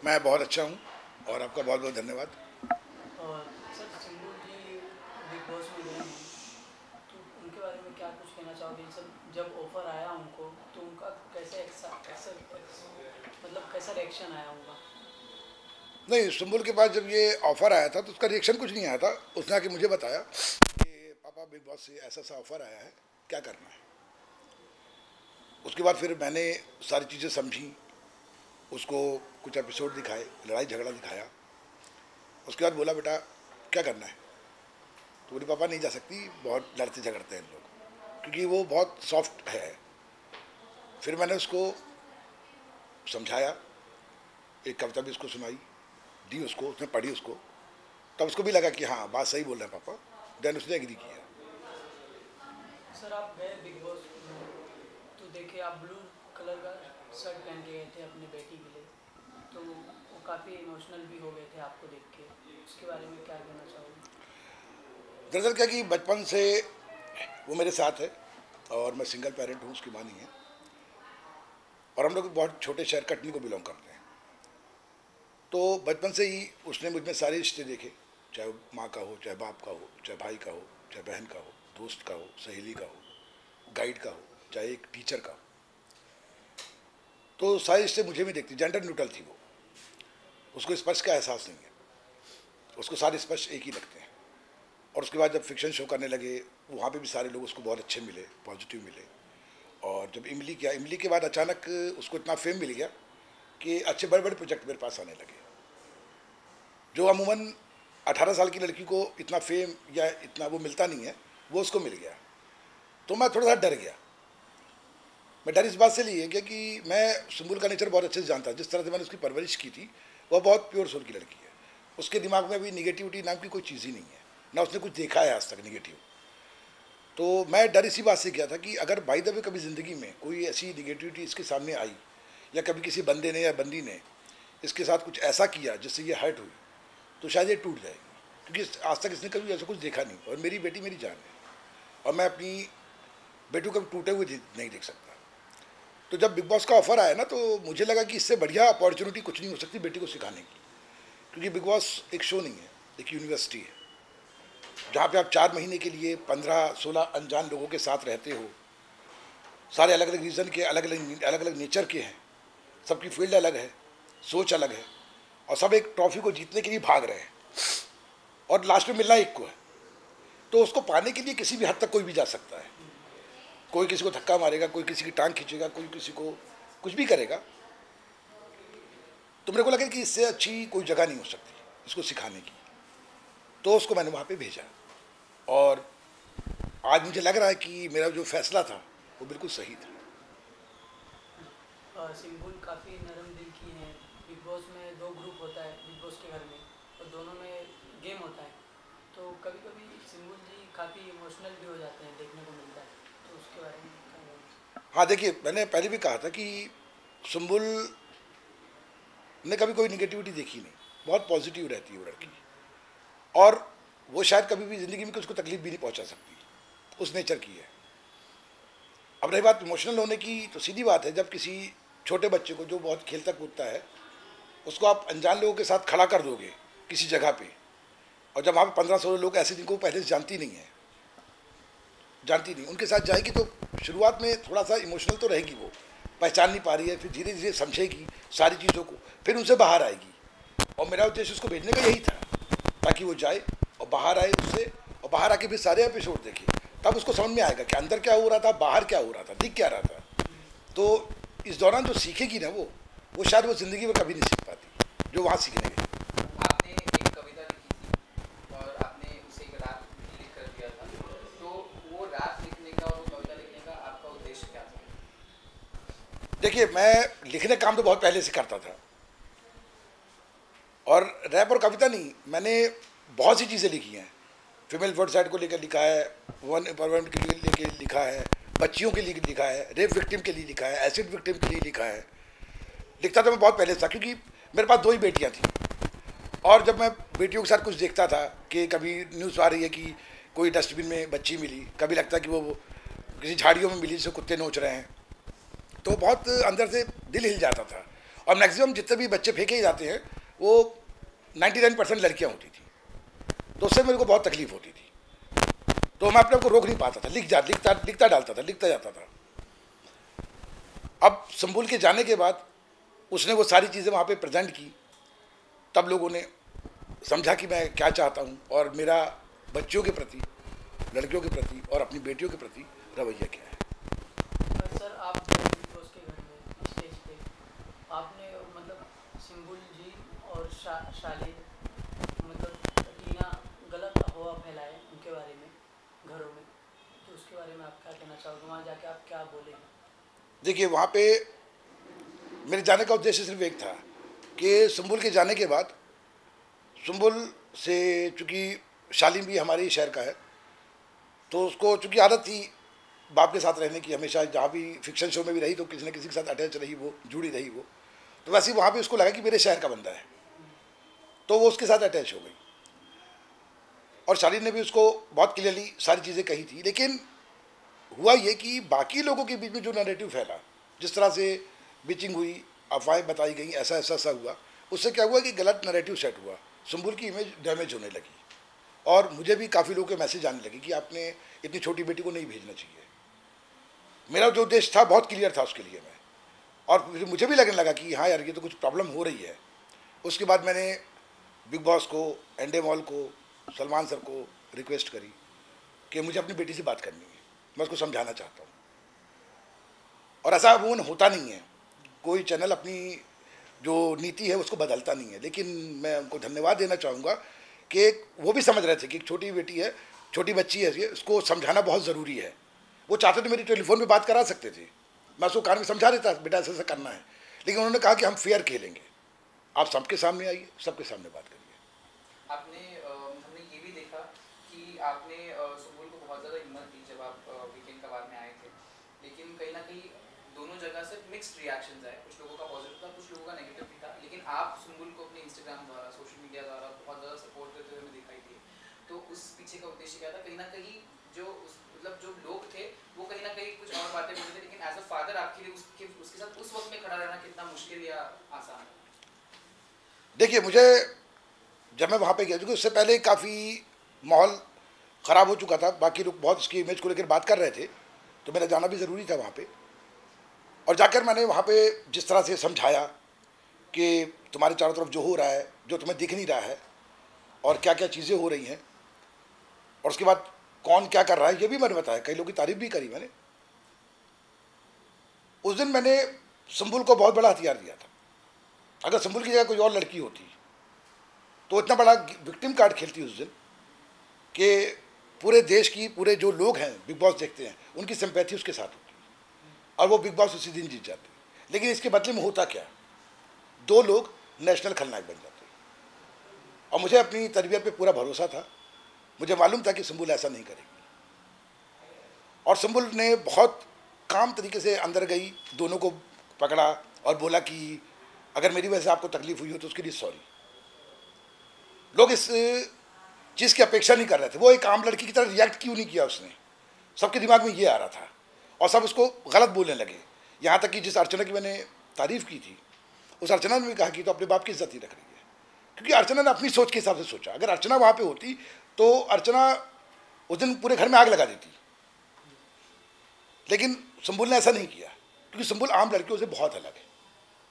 मैं बहुत अच्छा हूँ और आपका बहुत बहुत धन्यवाद। और सर, सिंधु जी बिग बॉस में गए हैं, तो उनके बारे में क्या कुछ कहना चाहोगे? सब जब ऑफर आया उनको, तो उनका कैसे मतलब कैसा रिएक्शन आया उनका? नहीं, सुम्बुल के पास जब ये ऑफ़र आया था तो उसका रिएक्शन कुछ नहीं आया था। उसने आके मुझे बताया कि पापा बिग बॉस से ऐसा सा ऑफ़र आया है, क्या करना है। उसके बाद फिर मैंने सारी चीज़ें समझी, उसको कुछ एपिसोड दिखाए, लड़ाई झगड़ा दिखाया। उसके बाद बोला बेटा क्या करना है, तो बोली पापा नहीं जा सकती, बहुत लड़ते झगड़ते हैं लोग, क्योंकि वो बहुत सॉफ्ट है। फिर मैंने उसको समझाया, एक कविता भी उसको सुनाई, दी उसको, उसने पढ़ी उसको, तब उसको भी लगा कि हाँ बात सही बोल रहे हैं पापा। देन उसने एग्री किया। सर, आप गए बिग बॉस में, तो देखे आप ब्लू कलर का शर्ट पहन के गए थे अपनी बेटी के लिए, तो वो काफ़ी इमोशनल भी हो गए थे आपको देख के। उसके बारे में क्या कहना चाहोगे? दरअसल क्या कि बचपन से वो मेरे साथ है और मैं सिंगल पेरेंट हूँ, उसकी माँ नहीं है, और हम लोग बहुत छोटे शहर कटनी को बिलोंग करते हैं। तो बचपन से ही उसने मुझ में सारे रिश्ते देखे, चाहे माँ का हो, चाहे बाप का हो, चाहे भाई का हो, चाहे बहन का हो, दोस्त का हो, सहेली का हो, गाइड का हो, चाहे एक टीचर का हो। तो सारे रिश्ते मुझे भी देखती, जेंडर न्यूट्रल थी वो, उसको स्पर्श का एहसास नहीं है, उसको सारे स्पर्श एक ही लगते हैं। और उसके बाद जब फिक्शन शो करने लगे, वहाँ पे भी सारे लोग उसको बहुत अच्छे मिले, पॉजिटिव मिले। और जब इमली किया, इमली के बाद अचानक उसको इतना फेम मिल गया कि अच्छे बड़े बड़े प्रोजेक्ट मेरे पास आने लगे, जो अमूमन 18 साल की लड़की को इतना फेम या इतना वो मिलता नहीं है, वो उसको मिल गया। तो मैं थोड़ा सा डर गया। मैं डर इस बात से लिए गया कि मैं सुम्बुल का नेचर बहुत अच्छे से जानता, जिस तरह से मैंने उसकी परवरिश की थी, वह बहुत प्योर सोल की लड़की है। उसके दिमाग में अभी निगेटिविटी नाम की कोई चीज़ ही नहीं है, ना उसने कुछ देखा है आज तक निगेटिव। तो मैं डर इसी बात से किया था कि अगर बाई द वे कभी ज़िंदगी में कोई ऐसी निगेटिविटी इसके सामने आई, या कभी किसी बंदे ने या बंदी ने इसके साथ कुछ ऐसा किया जिससे ये हर्ट हुई, तो शायद ये टूट जाएगी, क्योंकि आज तक इसने कभी ऐसा कुछ देखा नहीं। और मेरी बेटी मेरी जान है, और मैं अपनी बेटी को कभी टूटे हुए नहीं देख सकता। तो जब बिग बॉस का ऑफर आया ना, तो मुझे लगा कि इससे बढ़िया अपॉर्चुनिटी कुछ नहीं हो सकती बेटी को सिखाने की, क्योंकि बिग बॉस एक शो नहीं है, एक यूनिवर्सिटी है, जहाँ पे आप 4 महीने के लिए 15-16 अनजान लोगों के साथ रहते हो। सारे अलग अलग रीजन के, अलग अलग नेचर के हैं, सबकी फील्ड अलग है, सोच अलग है, और सब एक ट्रॉफी को जीतने के लिए भाग रहे हैं, और लास्ट में मिलना एक को है। तो उसको पाने के लिए किसी भी हद तक कोई भी जा सकता है, कोई किसी को धक्का मारेगा, कोई किसी की टांग खींचेगा, कोई किसी को कुछ भी करेगा। तो मेरे को लगा कि इससे अच्छी कोई जगह नहीं हो सकती इसको सिखाने की, तो उसको मैंने वहाँ पे भेजा। और आज मुझे लग रहा है कि मेरा जो फैसला था वो बिल्कुल सही था। सिंबुल काफ़ी नरम दिल की हैं। बिग बॉस में 2 ग्रुप होता है बिग बॉस के घर में, और दोनों में गेम होता है, तो कभी कभी सिंबुल जी काफ़ी इमोशनल भी हो जाते हैं, देखने को मिलता है, तो उसके बारे में क्या बोलूं? हाँ देखिए, मैंने पहले भी कहा था कि सुम्बुल ने कभी कोई निगेटिविटी देखी नहीं, बहुत पॉजिटिव रहती है वो लड़की, और वो शायद कभी भी ज़िंदगी में उसको तकलीफ भी नहीं पहुंचा सकती, उस नेचर की है। अब रही बात इमोशनल होने की, तो सीधी बात है, जब किसी छोटे बच्चे को जो बहुत खेलता कूदता है, उसको आप अनजान लोगों के साथ खड़ा कर दोगे किसी जगह पे, और जब वहाँ पे 15-16 लोग ऐसे जिनको पहले से जानती नहीं है, उनके साथ जाएगी, तो शुरुआत में थोड़ा सा इमोशनल तो रहेगी, वो पहचान नहीं पा रही है, फिर धीरे धीरे समझेगी सारी चीज़ों को, फिर उनसे बाहर आएगी। और मेरा उद्देश्य उसको भेजने का यही था, ताकि वो जाए और बाहर आए उससे, और बाहर आके फिर सारे एपिसोड देखे, तब उसको समझ में आएगा कि अंदर क्या हो रहा था, बाहर क्या हो रहा था, दिख क्या रहा था। तो इस दौरान जो सीखेगी ना, वो शायद वो ज़िंदगी में कभी नहीं सीख पाती जो वहाँ सीखने गई। आपने एक कविता लिखी थी और आपने उसे एक रात लिख कर दिया था, तो वो रात लिखने का और वो कविता लिखने का आपका उद्देश्य क्या था? देखिए, मैं लिखने काम तो बहुत पहले से करता था, और रैप और कविता नहीं, मैंने बहुत सी चीज़ें लिखी हैं। फीमेल वर्ड को लेकर लिखा है, वुमेन एम्पावरमेंट के लिए लेकर लिखा है, बच्चियों के लिए लिखा है, रेप विक्टिम के लिए लिखा है, एसिड विक्टिम के लिए लिखा है। लिखता था मैं बहुत पहले था, क्योंकि मेरे पास 2 ही बेटियां थी, और जब मैं बेटियों के साथ कुछ देखता था कि कभी न्यूज़ आ रही है कि कोई डस्टबिन में बच्ची मिली, कभी लगता कि वो किसी झाड़ियों में मिली जिसे कुत्ते नोच रहे हैं, तो बहुत अंदर से दिल हिल जाता था। और मैक्सिमम जितने भी बच्चे फेंके ही जाते हैं वो 99% लड़कियाँ होती थी, तो उससे मेरे को बहुत तकलीफ होती थी। तो मैं अपने आप को रोक नहीं पाता था, लिखता डालता था, लिखता जाता था। अब संबुल के जाने के बाद उसने वो सारी चीज़ें वहाँ पे प्रेजेंट की, तब लोगों ने समझा कि मैं क्या चाहता हूँ और मेरा बच्चों के प्रति, लड़कियों के प्रति और अपनी बेटियों के प्रति रवैया क्या है। सर आप बिग बॉस के घर में स्टेज पे आपने मतलब सिंबुल जी और शालीन मतलब टीना गलत अफवाह फैलाए उनके बारे में घरों में, तो उसके बारे में आप क्या कहना चाहोगे? वहाँ जाके आप क्या बोलेंगे? देखिए, वहाँ पे मेरे जाने का उद्देश्य सिर्फ एक था कि सुंबुल के जाने के बाद सुंबुल से, चूँकि शालीन भी हमारे ही शहर का है, तो उसको चूँकि आदत थी बाप के साथ रहने की, हमेशा जहाँ भी फिक्शन शो में भी रही तो किसी न किसी के साथ अटैच रही, वो जुड़ी रही वो, तो वैसे ही वहाँ पे उसको लगा कि मेरे शहर का बंदा है, तो वो उसके साथ अटैच हो गई। और शालीन ने भी उसको बहुत क्लियरली सारी चीज़ें कही थी। लेकिन हुआ ये कि बाकी लोगों के बीच में जो नैरेटिव फैला, जिस तरह से बिचिंग हुई, अफवाहें बताई गई, ऐसा ऐसा ऐसा हुआ, उससे क्या हुआ कि गलत नैरेटिव सेट हुआ, सुंबुल की इमेज डैमेज होने लगी। और मुझे भी काफ़ी लोगों के मैसेज आने लगे कि आपने इतनी छोटी बेटी को नहीं भेजना चाहिए। मेरा जो उद्देश्य था बहुत क्लियर था उसके लिए मैं, और मुझे भी लगने लगा कि हाँ यार ये तो कुछ प्रॉब्लम हो रही है। उसके बाद मैंने बिग बॉस को, एंडे मॉल को, सलमान सर को रिक्वेस्ट करी कि मुझे अपनी बेटी से बात करनी है, मैं उसको समझाना चाहता हूँ। और ऐसा वो होता नहीं है, कोई चैनल अपनी जो नीति है उसको बदलता नहीं है। लेकिन मैं उनको धन्यवाद देना चाहूँगा कि वो भी समझ रहे थे कि एक छोटी बेटी है, छोटी बच्ची है, इसको समझाना बहुत ज़रूरी है। वो चाहते तो मेरी टेलीफोन पे बात करा सकते थे, मैं उसको कान में समझा देता बेटा ऐसा ऐसा करना है, लेकिन उन्होंने कहा कि हम फेयर खेलेंगे, आप सबके सामने आइए, सबके सामने बात करिए। आपने हमने ये भी देखा कि आपने सुंबुल को बहुत ज़्यादा हिम्मत दी जब आप वीकेंड का बाद में आए थे, लेकिन कहीं ना कहीं दोनों जगह से मिक्स्ड रिएक्शंस आए, कुछ लोगों का पॉजिटिव था, कुछ लोगों का नेगेटिव भी था। लेकिन आप सुंबुल को अपने इंस्टाग्राम द्वारा, सोशल मीडिया द्वारा बहुत ज़्यादा सपोर्ट करते हुए हमें दिखाई दिए, तो उस पीछे का उद्देश्य क्या था? कहीं ना कहीं जो मतलब जो लोग थे वो कहीं ना कहीं कुछ और बातें बोलते थे, लेकिन एज अ फादर आपके लिए उसके साथ उस वक्त में खड़ा रहना कितना मुश्किल या आसान? देखिए, मुझे जब मैं वहाँ पे गया, क्योंकि उससे पहले काफ़ी माहौल ख़राब हो चुका था, बाकी लोग बहुत इसकी इमेज को लेकर बात कर रहे थे, तो मेरा जाना भी ज़रूरी था वहाँ पे। और जाकर मैंने वहाँ पे जिस तरह से समझाया कि तुम्हारे चारों तरफ जो हो रहा है, जो तुम्हें दिख नहीं रहा है, और क्या क्या चीज़ें हो रही हैं, और उसके बाद कौन क्या कर रहा है, ये भी मैंने बताया। कई लोगों की तारीफ भी करी मैंने। उस दिन मैंने सुंबुल को बहुत बड़ा हथियार दिया था। अगर सुंबुल की जगह कोई और लड़की होती तो इतना बड़ा विक्टिम कार्ड खेलती उस दिन कि पूरे देश की, पूरे जो लोग हैं बिग बॉस देखते हैं, उनकी सिंपैथी उसके साथ होती और वो बिग बॉस उसी दिन जीत जाते। लेकिन इसके बदले में होता क्या, दो लोग नेशनल खलनायक बन जाते। और मुझे अपनी तरबियत पे पूरा भरोसा था, मुझे मालूम था कि सुंबुल ऐसा नहीं करेगी। और सुंबुल ने बहुत काम तरीके से अंदर गई, दोनों को पकड़ा और बोला कि अगर मेरी वजह से आपको तकलीफ हुई हो तो उसके लिए सॉरी। लोग इस चीज़ की अपेक्षा नहीं कर रहे थे, वो एक आम लड़की की तरह रिएक्ट क्यों नहीं किया उसने, सबके दिमाग में ये आ रहा था और सब उसको गलत बोलने लगे। यहाँ तक कि जिस अर्चना की मैंने तारीफ़ की थी, उस अर्चना ने भी कहा कि तो अपने बाप की इज्जत ही रख रही है, क्योंकि अर्चना ने अपनी सोच के हिसाब से सोचा। अगर अर्चना वहाँ पे होती तो अर्चना उस दिन पूरे घर में आग लगा देती, लेकिन सुंबुल ने ऐसा नहीं किया, क्योंकि सुंबुल आम लड़कियों से बहुत अलग है।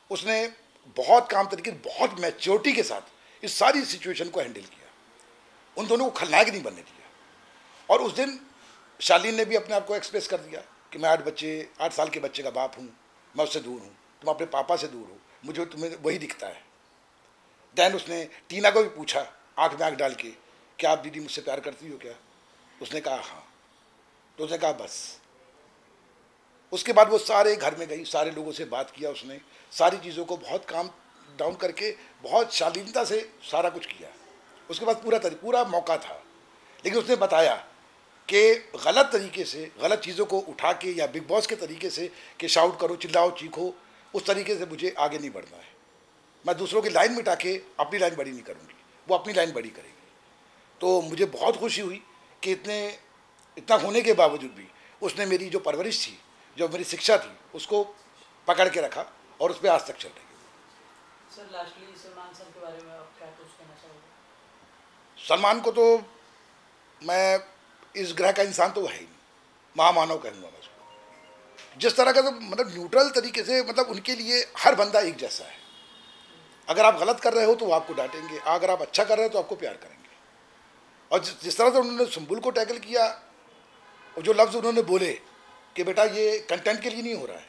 उसने बहुत काम तरीके, बहुत मैच्योरिटी के साथ इस सारी सिचुएशन को हैंडल किया, उन दोनों को खलनायक नहीं बनने दिया। और उस दिन शालीन ने भी अपने आप को एक्सप्रेस कर दिया कि मैं 8 साल के बच्चे का बाप हूँ, मैं उससे दूर हूँ, तुम अपने पापा से दूर हो, मुझे तुम्हें वही दिखता है। दैन उसने टीना को भी पूछा आँख में आँख डाल के, क्या आप दीदी मुझसे प्यार करती हो क्या? उसने कहा हाँ। तो उसने कहा बस। उसके बाद वो सारे घर में गई, सारे लोगों से बात किया उसने, सारी चीज़ों को बहुत काम डाउन करके बहुत शालीनता से सारा कुछ किया। उसके बाद पूरा मौका था, लेकिन उसने बताया कि गलत तरीके से, गलत चीज़ों को उठा के या बिग बॉस के तरीके से कि शाउट करो, चिल्लाओ, चीखो, उस तरीके से मुझे आगे नहीं बढ़ना है। मैं दूसरों की लाइन मिटा के अपनी लाइन बड़ी नहीं करूँगी, वो अपनी लाइन बड़ी करेगी। तो मुझे बहुत खुशी हुई कि इतना होने के बावजूद भी उसने मेरी जो परवरिश थी, जो मेरी शिक्षा थी, उसको पकड़ के रखा और उस पर आज तक चल रही है। सर लास्टली सलमान सर के बारे में आप क्या कुछ कहना चाहोगे? सलमान को तो मैं इस ग्रह का इंसान तो है ही नहीं, महामानव कहूँगा मैं उसको। जिस तरह का तो मतलब न्यूट्रल तरीके से, मतलब उनके लिए हर बंदा एक जैसा है। अगर आप गलत कर रहे हो तो वो आपको डांटेंगे, अगर आप अच्छा कर रहे हो तो आपको प्यार करेंगे। और जिस तरह से उन्होंने सुम्बुल को टैकल किया और जो लफ्ज़ उन्होंने बोले कि बेटा ये कंटेंट के लिए नहीं हो रहा है,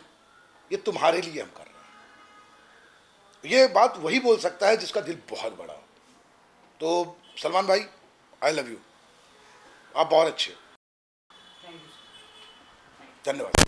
ये तुम्हारे लिए हम कर रहे हैं, ये बात वही बोल सकता है जिसका दिल बहुत बड़ा हो। तो सलमान भाई, आई लव यू, आप बहुत अच्छे हो। Thank you sir. धन्यवाद।